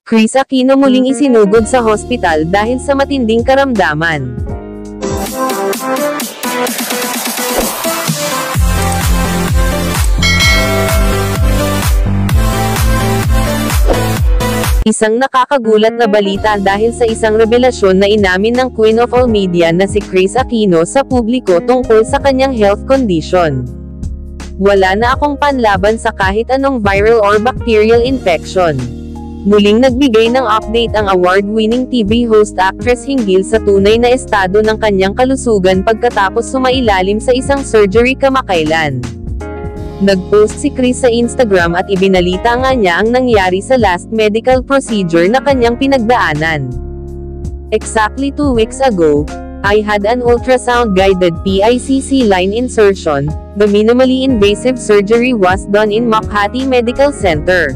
Kris Aquino muling isinugod sa hospital dahil sa matinding karamdaman. Isang nakakagulat na balita dahil sa isang revelasyon na inamin ng Queen of All Media na si Kris Aquino sa publiko tungkol sa kanyang health condition. Wala na akong panlaban sa kahit anong viral or bacterial infection. Muling nagbigay ng update ang award-winning TV host actress hinggil sa tunay na estado ng kanyang kalusugan pagkatapos sumailalim sa isang surgery kamakailan. Nag-post si Kris sa Instagram at ibinalita nga niya ang nangyari sa last medical procedure na kanyang pinagdaanan. Exactly 2 weeks ago, I had an ultrasound-guided PICC line insertion. The minimally invasive surgery was done in Makati Medical Center.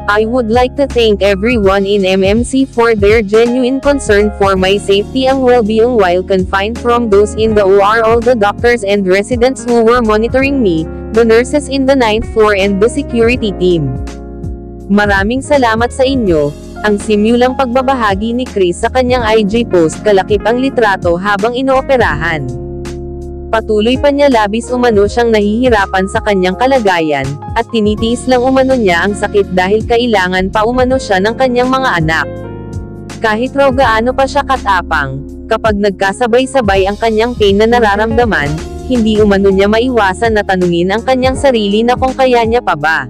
I would like to thank everyone in MMC for their genuine concern for my safety and well-being while confined, from those in the OR, all the doctors and residents who were monitoring me, the nurses in the 9th floor and the security team. Maraming salamat sa inyo. Ang simulang pagbabahagi ni Kris sa kanyang IG post kalakip ang litrato habang inooperahan. Patuloy pa niya labis umano siyang nahihirapan sa kanyang kalagayan, at tinitiis lang umano niya ang sakit dahil kailangan pa umano siya ng kanyang mga anak. Kahit raw gaano pa siya katapang, kapag nagkasabay-sabay ang kanyang pain na nararamdaman, hindi umano niya maiwasan na tanungin ang kanyang sarili na kung kaya niya pa ba.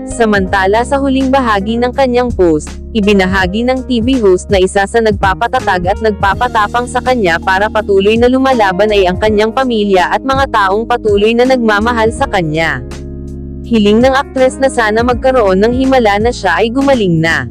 Samantala sa huling bahagi ng kanyang post, ibinahagi ng TV host na isa sa nagpapatatag at nagpapatapang sa kanya para patuloy na lumalaban ay ang kanyang pamilya at mga taong patuloy na nagmamahal sa kanya. Hiling ng aktres na sana magkaroon ng himala na siya ay gumaling na.